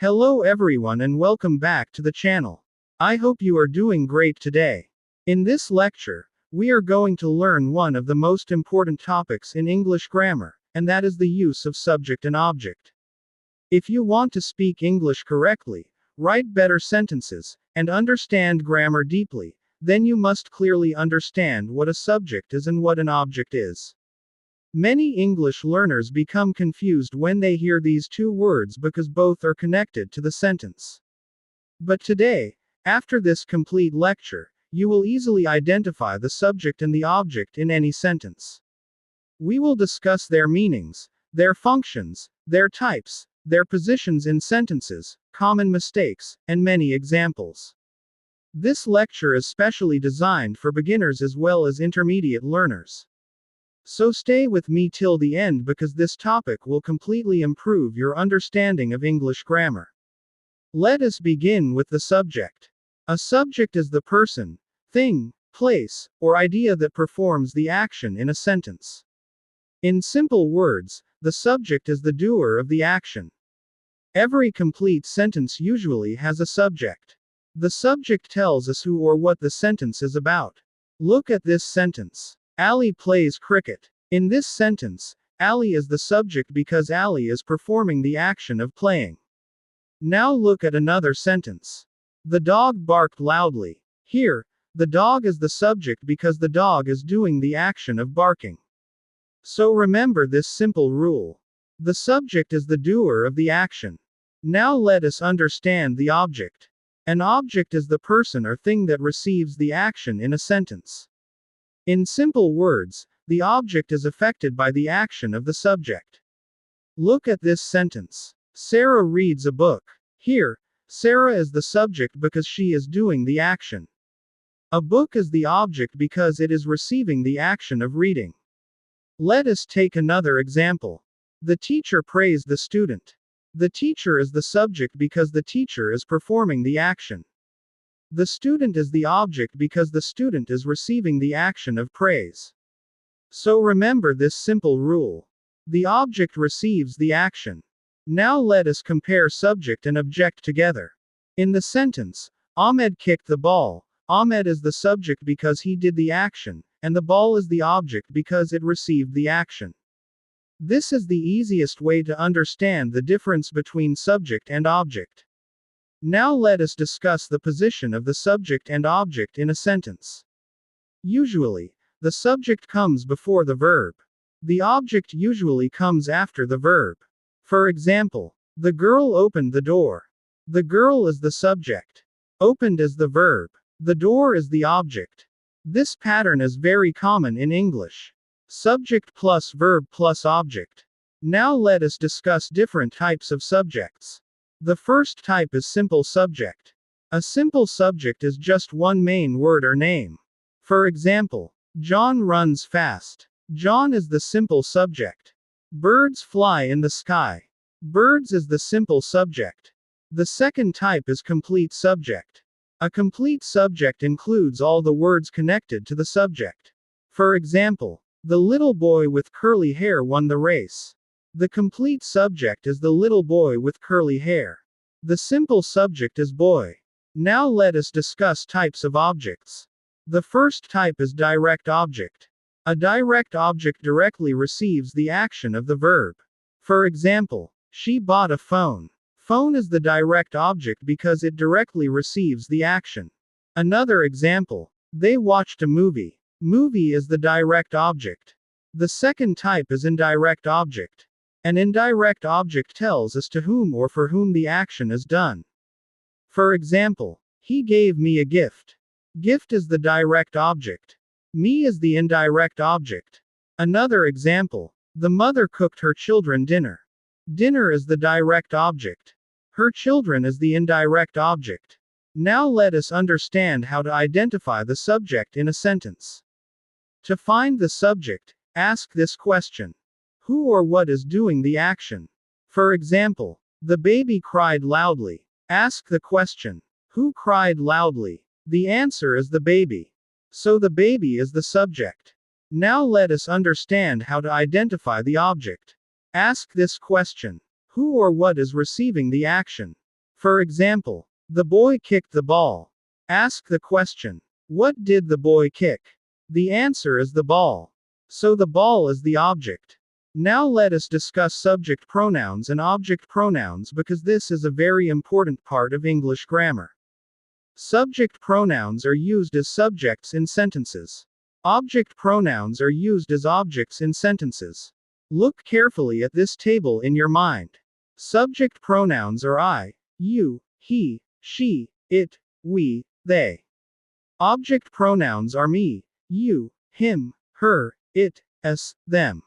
Hello everyone and welcome back to the channel. I hope you are doing great today. In this lecture, we are going to learn one of the most important topics in English grammar, and that is the use of subject and object. If you want to speak English correctly, write better sentences, and understand grammar deeply, then you must clearly understand what a subject is and what an object is. Many English learners become confused when they hear these two words because both are connected to the sentence. But today, after this complete lecture, you will easily identify the subject and the object in any sentence. We will discuss their meanings, their functions, their types, their positions in sentences, common mistakes, and many examples. This lecture is specially designed for beginners as well as intermediate learners. So stay with me till the end because this topic will completely improve your understanding of English grammar. Let us begin with the subject. A subject is the person, thing, place, or idea that performs the action in a sentence. In simple words, the subject is the doer of the action. Every complete sentence usually has a subject. The subject tells us who or what the sentence is about. Look at this sentence. Ali plays cricket. In this sentence, Ali is the subject because Ali is performing the action of playing. Now look at another sentence. The dog barked loudly. Here, the dog is the subject because the dog is doing the action of barking. So remember this simple rule. The subject is the doer of the action. Now let us understand the object. An object is the person or thing that receives the action in a sentence. In simple words, the object is affected by the action of the subject. Look at this sentence. Sarah reads a book. Here, Sarah is the subject because she is doing the action. A book is the object because it is receiving the action of reading. Let us take another example. The teacher praised the student. The teacher is the subject because the teacher is performing the action. The student is the object because the student is receiving the action of praise. So remember this simple rule. The object receives the action. Now let us compare subject and object together. In the sentence, Ahmed kicked the ball, Ahmed is the subject because he did the action, and the ball is the object because it received the action. This is the easiest way to understand the difference between subject and object. Now let us discuss the position of the subject and object in a sentence. Usually, the subject comes before the verb. The object usually comes after the verb. For example, the girl opened the door. The girl is the subject. Opened is the verb. The door is the object. This pattern is very common in English. Subject plus verb plus object. Now let us discuss different types of subjects. The first type is simple subject. A simple subject is just one main word or name. For example, John runs fast. John is the simple subject. Birds fly in the sky. Birds is the simple subject. The second type is complete subject. A complete subject includes all the words connected to the subject. For example, the little boy with curly hair won the race. The complete subject is the little boy with curly hair. The simple subject is boy. Now let us discuss types of objects. The first type is direct object. A direct object directly receives the action of the verb. For example, she bought a phone. Phone is the direct object because it directly receives the action. Another example, they watched a movie. Movie is the direct object. The second type is indirect object. An indirect object tells us to whom or for whom the action is done. For example, he gave me a gift. Gift is the direct object. Me is the indirect object. Another example, the mother cooked her children dinner. Dinner is the direct object. Her children is the indirect object. Now let us understand how to identify the subject in a sentence. To find the subject, ask this question. Who or what is doing the action? For example, the baby cried loudly. Ask the question. Who cried loudly? The answer is the baby. So the baby is the subject. Now let us understand how to identify the object. Ask this question. Who or what is receiving the action? For example, the boy kicked the ball. Ask the question. What did the boy kick? The answer is the ball. So the ball is the object. Now let us discuss subject pronouns and object pronouns because this is a very important part of English grammar. Subject pronouns are used as subjects in sentences. Object pronouns are used as objects in sentences. Look carefully at this table in your mind. Subject pronouns are I, you, he, she, it, we, they. Object pronouns are me, you, him, her, it, us, them.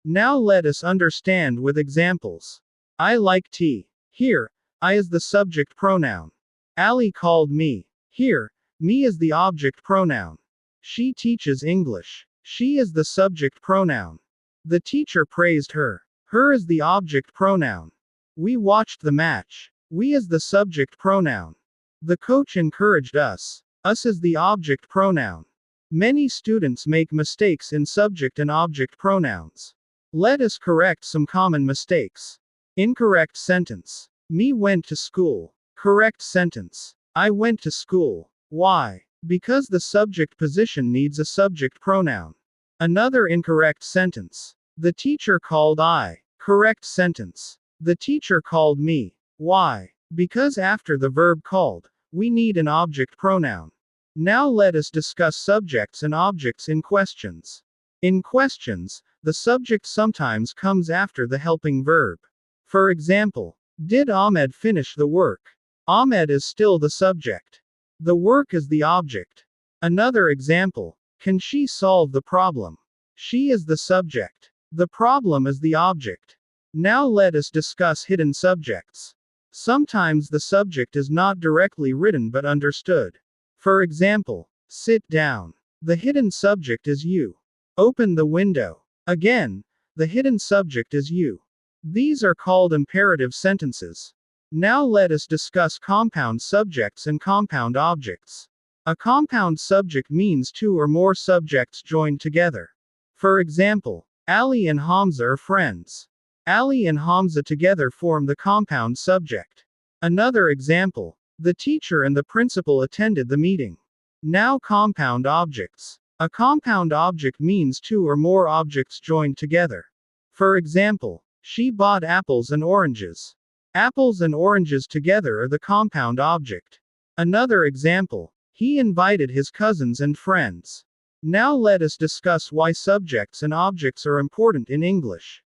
Now let us understand with examples. I like tea. Here, I is the subject pronoun. Ali called me. Here, me is the object pronoun. She teaches English. She is the subject pronoun. The teacher praised her. Her is the object pronoun. We watched the match. We is the subject pronoun. The coach encouraged us. Us is the object pronoun. Many students make mistakes in subject and object pronouns. Let us correct some common mistakes. Incorrect sentence. Me went to school. Correct sentence. I went to school. Why? Because the subject position needs a subject pronoun. Another incorrect sentence. The teacher called I. Correct sentence. The teacher called me. Why? Because after the verb called, we need an object pronoun. Now let us discuss subjects and objects in questions. In questions, the subject sometimes comes after the helping verb. For example, did Ahmed finish the work? Ahmed is still the subject. The work is the object. Another example, can she solve the problem? She is the subject. The problem is the object. Now let us discuss hidden subjects. Sometimes the subject is not directly written but understood. For example, sit down. The hidden subject is you. Open the window. Again, the hidden subject is you. These are called imperative sentences. Now let us discuss compound subjects and compound objects. A compound subject means two or more subjects joined together. For example, Ali and Hamza are friends. Ali and Hamza together form the compound subject. Another example, the teacher and the principal attended the meeting. Now compound objects. A compound object means two or more objects joined together. For example, she bought apples and oranges. Apples and oranges together are the compound object. Another example, he invited his cousins and friends. Now let us discuss why subjects and objects are important in English.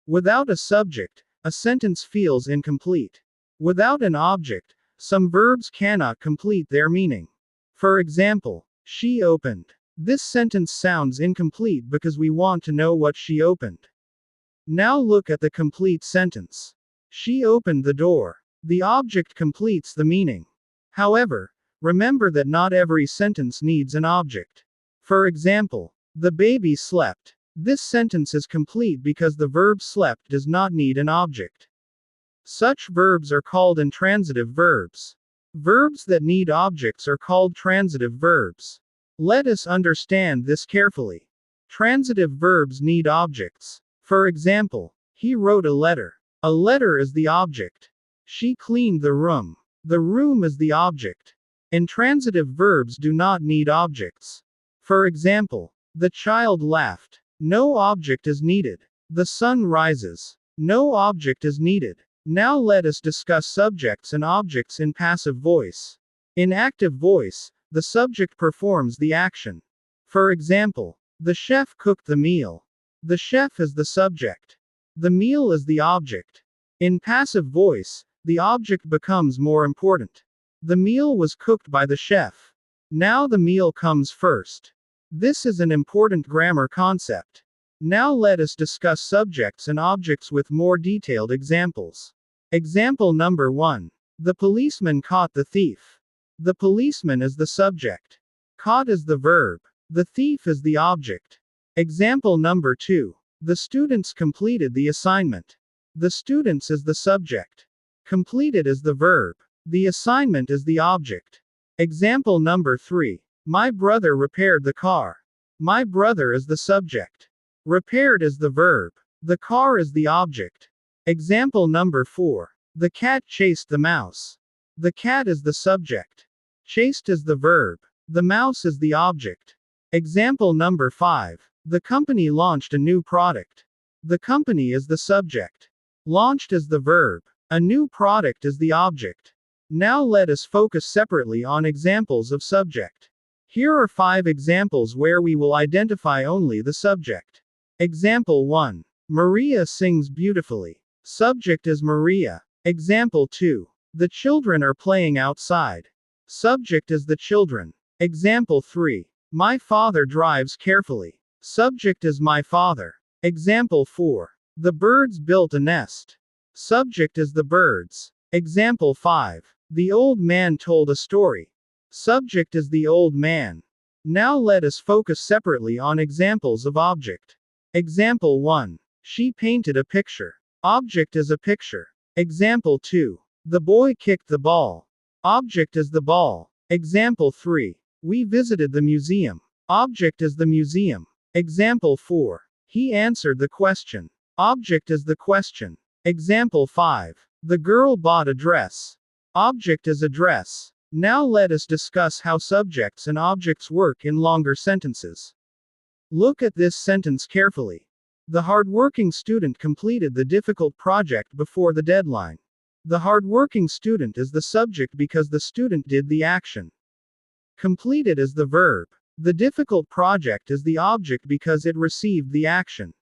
Without a subject, a sentence feels incomplete. Without an object, some verbs cannot complete their meaning. For example, she opened. This sentence sounds incomplete because we want to know what she opened. Now look at the complete sentence. She opened the door. The object completes the meaning. However, remember that not every sentence needs an object. For example, the baby slept. This sentence is complete because the verb slept does not need an object. Such verbs are called intransitive verbs. Verbs that need objects are called transitive verbs. Let us understand this carefully. Transitive verbs need objects. For example, he wrote a letter. A letter is the object. She cleaned the room. The room is the object. Intransitive verbs do not need objects. For example, the child laughed. No object is needed. The sun rises. No object is needed. Now let us discuss subjects and objects in passive voice. In active voice, the subject performs the action. For example, the chef cooked the meal. The chef is the subject. The meal is the object. In passive voice, the object becomes more important. The meal was cooked by the chef. Now the meal comes first. This is an important grammar concept. Now let us discuss subjects and objects with more detailed examples. Example number 1. The policeman caught the thief. The policeman is the subject. Caught is the verb. The thief is the object. Example number 2. The students completed the assignment. The students is the subject. Completed is the verb. The assignment is the object. Example number 3. My brother repaired the car. My brother is the subject. Repaired is the verb. The car is the object. Example number 4. The cat chased the mouse. The cat is the subject. Chased is the verb. The mouse is the object. Example number 5. The company launched a new product. The company is the subject. Launched is the verb. A new product is the object. Now let us focus separately on examples of subject. Here are 5 examples where we will identify only the subject. Example 1. Maria sings beautifully. Subject is Maria. Example 2. The children are playing outside. Subject is the children. Example 3. My father drives carefully. Subject is my father. Example 4. The birds built a nest. Subject is the birds. Example 5. The old man told a story. Subject is the old man. Now let us focus separately on examples of object. Example 1. She painted a picture. Object is a picture. Example 2. The boy kicked the ball. Object is the ball. Example 3. We visited the museum. Object is the museum. Example 4. He answered the question. Object is the question. Example 5. The girl bought a dress. Object is a dress. Now let us discuss how subjects and objects work in longer sentences. Look at this sentence carefully. The hardworking student completed the difficult project before the deadline. The hardworking student is the subject because the student did the action. Completed is the verb. The difficult project is the object because it received the action.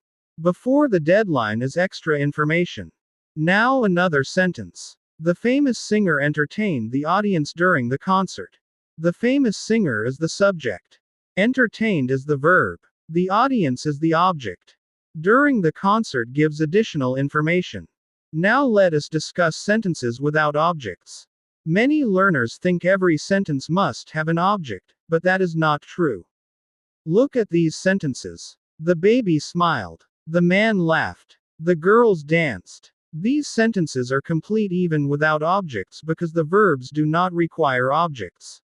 Before the deadline is extra information. Now another sentence. The famous singer entertained the audience during the concert. The famous singer is the subject. Entertained is the verb. The audience is the object. During the concert gives additional information. Now let us discuss sentences without objects. Many learners think every sentence must have an object, but that is not true. Look at these sentences. The baby smiled. The man laughed. The girls danced. These sentences are complete even without objects because the verbs do not require objects.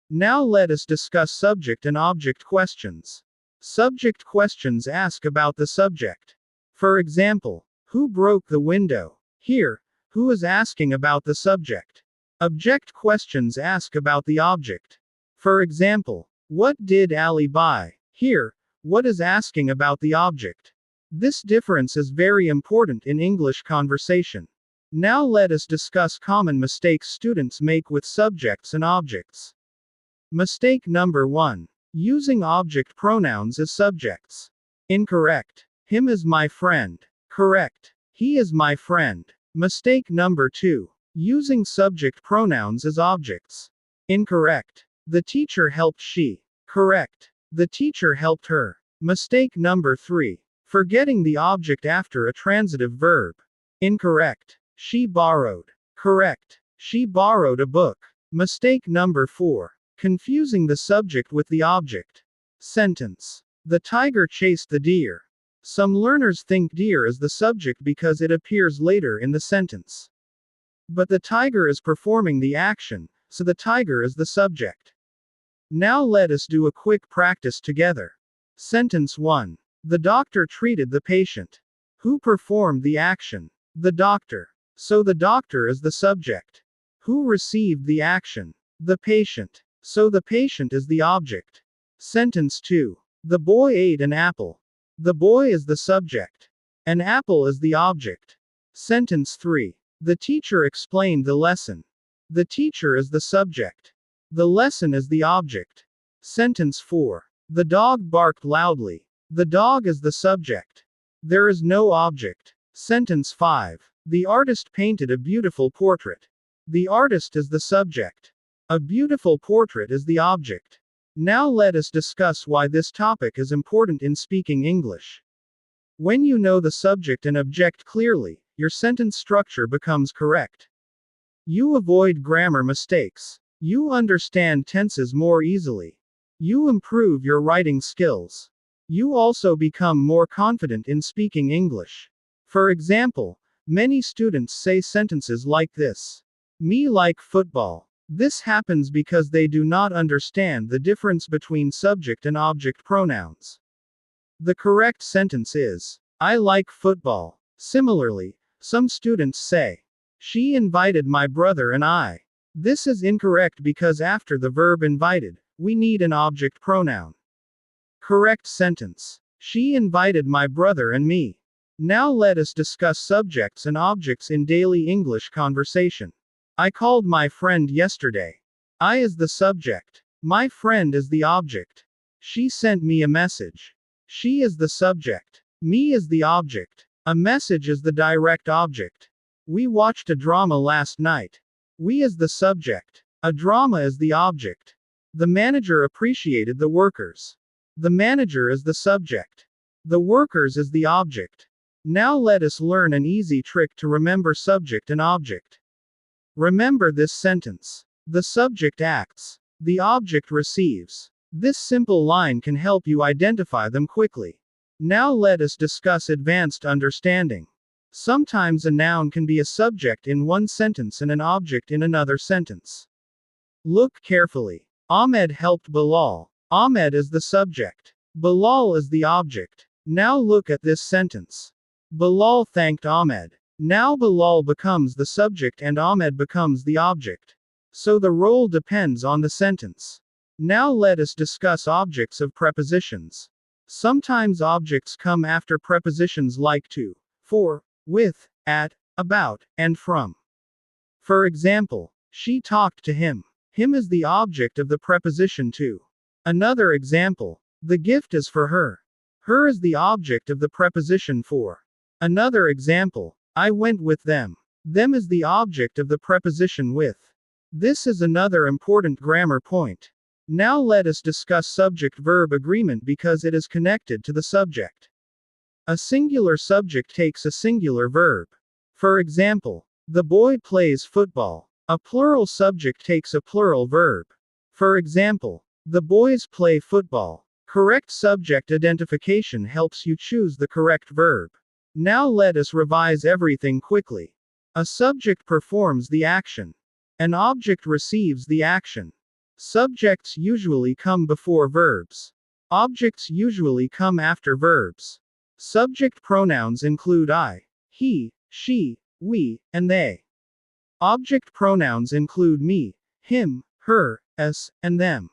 Now let us discuss subject and object questions. Subject questions ask about the subject. For example, who broke the window? Here, who is asking about the subject. Object questions ask about the object. For example, what did Ali buy? Here, what is asking about the object. This difference is very important in English conversation. Now let us discuss common mistakes students make with subjects and objects. Mistake number 1. Using object pronouns as subjects. Incorrect. Him is my friend. Correct. He is my friend. Mistake number 2. Using subject pronouns as objects. Incorrect. The teacher helped she. Correct. The teacher helped her. Mistake number 3. Forgetting the object after a transitive verb. Incorrect. She borrowed. Correct. She borrowed a book. Mistake number 4. Confusing the subject with the object. Sentence. The tiger chased the deer. Some learners think deer is the subject because it appears later in the sentence. But the tiger is performing the action, so the tiger is the subject. Now let us do a quick practice together. Sentence 1. The doctor treated the patient. Who performed the action? The doctor. So the doctor is the subject. Who received the action? The patient. So the patient is the object. Sentence 2. The boy ate an apple. The boy is the subject. An apple is the object. Sentence 3. The teacher explained the lesson. The teacher is the subject. The lesson is the object. Sentence 4. The dog barked loudly. The dog is the subject. There is no object. Sentence 5. The artist painted a beautiful portrait. The artist is the subject. A beautiful portrait is the object. Now let us discuss why this topic is important in speaking English. When you know the subject and object clearly, your sentence structure becomes correct. You avoid grammar mistakes. You understand tenses more easily. You improve your writing skills. You also become more confident in speaking English. For example, many students say sentences like this. Me like football. This happens because they do not understand the difference between subject and object pronouns. The correct sentence is, I like football. Similarly, some students say, She invited my brother and I. This is incorrect because after the verb invited, we need an object pronoun. Correct sentence. She invited my brother and me. Now let us discuss subjects and objects in daily English conversation. I called my friend yesterday. I is the subject. My friend is the object. She sent me a message. She is the subject. Me is the object. A message is the direct object. We watched a drama last night. We is the subject. A drama is the object. The manager appreciated the workers. The manager is the subject. The workers is the object. Now let us learn an easy trick to remember subject and object. Remember this sentence. The subject acts. The object receives. This simple line can help you identify them quickly. Now let us discuss advanced understanding. Sometimes a noun can be a subject in one sentence and an object in another sentence. Look carefully. Ahmed helped Bilal. Ahmed is the subject. Bilal is the object. Now look at this sentence. Bilal thanked Ahmed. Now Bilal becomes the subject and Ahmed becomes the object. So the role depends on the sentence. Now let us discuss objects of prepositions. Sometimes objects come after prepositions like to, for, with, at, about, and from. For example, she talked to him. Him is the object of the preposition to. Another example, the gift is for her. Her is the object of the preposition for. Another example, I went with them. Them is the object of the preposition with. This is another important grammar point. Now let us discuss subject-verb agreement because it is connected to the subject. A singular subject takes a singular verb. For example, the boy plays football. A plural subject takes a plural verb. For example, the boys play football. Correct subject identification helps you choose the correct verb. Now let us revise everything quickly. A subject performs the action. An object receives the action. Subjects usually come before verbs. Objects usually come after verbs. Subject pronouns include I, he, she, we, and they. Object pronouns include me, him, her, us, and them.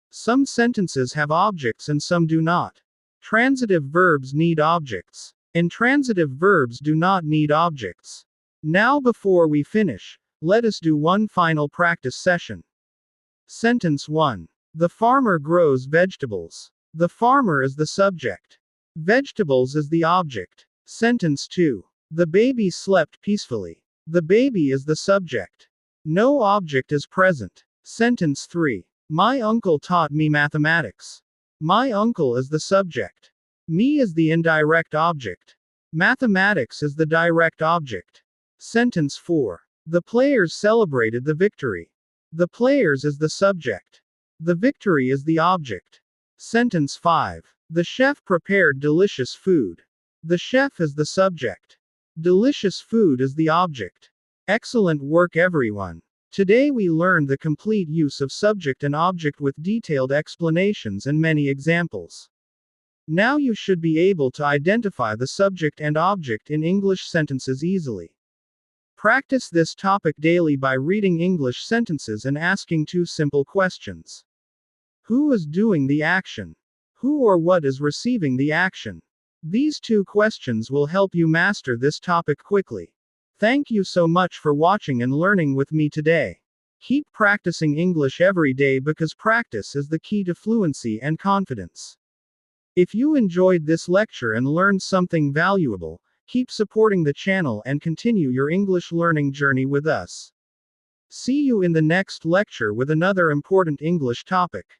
Some sentences have objects and some do not. Transitive verbs need objects. Intransitive verbs do not need objects. Now before we finish, let us do one final practice session. Sentence 1. The farmer grows vegetables. The farmer is the subject. Vegetables is the object. Sentence 2. The baby slept peacefully. The baby is the subject. No object is present. Sentence 3. My uncle taught me mathematics. My uncle is the subject. Me is the indirect object. Mathematics is the direct object. Sentence 4. The players celebrated the victory. The players is the subject. The victory is the object. Sentence 5. The chef prepared delicious food. The chef is the subject. Delicious food is the object. Excellent work, everyone. Today we learned the complete use of subject and object with detailed explanations and many examples. Now you should be able to identify the subject and object in English sentences easily. Practice this topic daily by reading English sentences and asking two simple questions. Who is doing the action? Who or what is receiving the action? These two questions will help you master this topic quickly. Thank you so much for watching and learning with me today. Keep practicing English every day because practice is the key to fluency and confidence. If you enjoyed this lecture and learned something valuable, keep supporting the channel and continue your English learning journey with us. See you in the next lecture with another important English topic.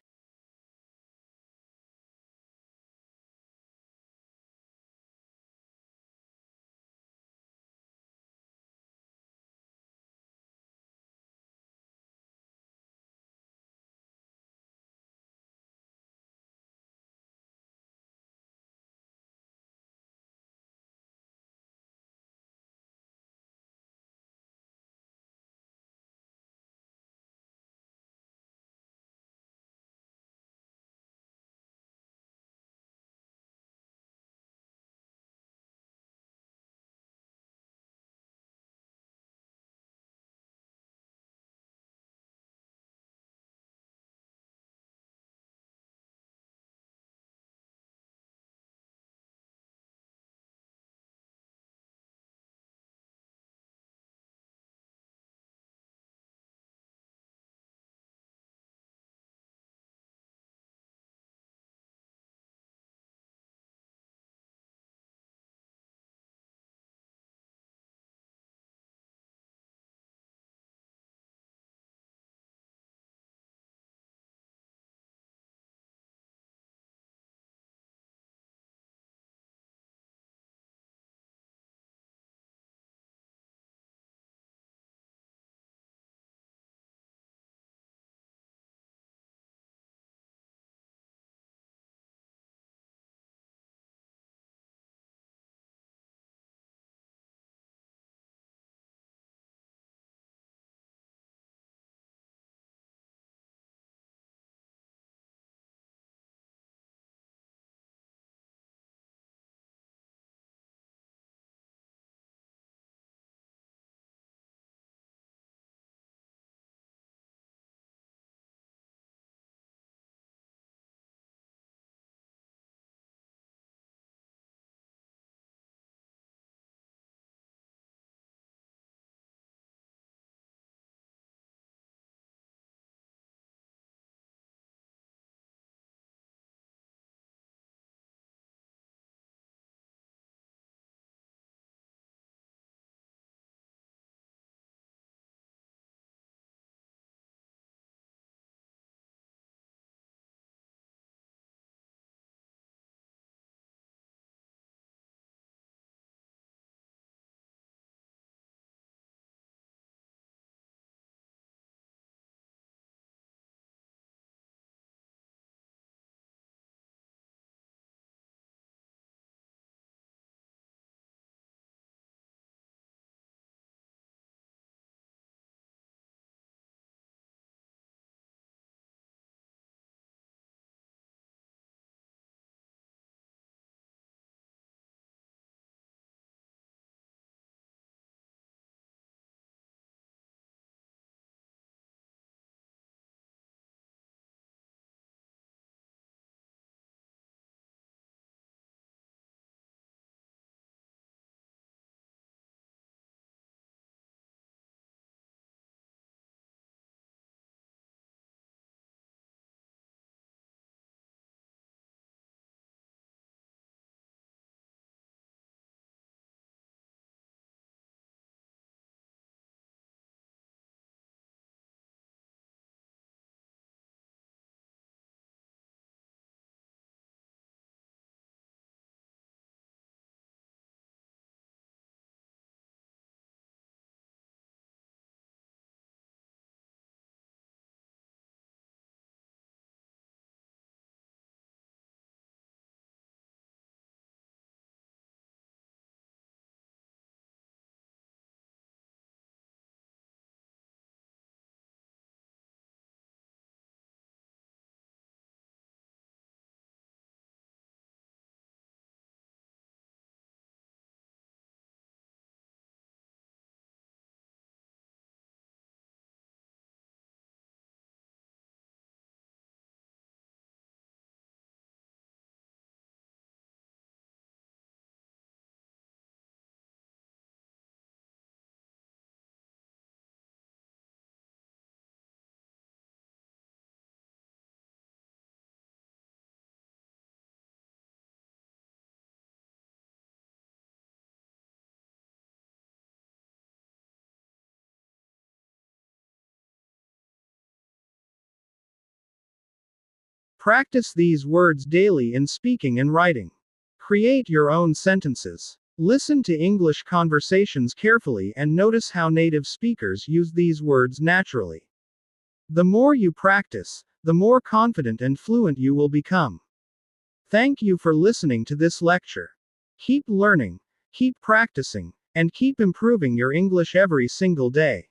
Practice these words daily in speaking and writing. Create your own sentences. Listen to English conversations carefully and notice how native speakers use these words naturally. The more you practice, the more confident and fluent you will become. Thank you for listening to this lecture. Keep learning, keep practicing, and keep improving your English every single day.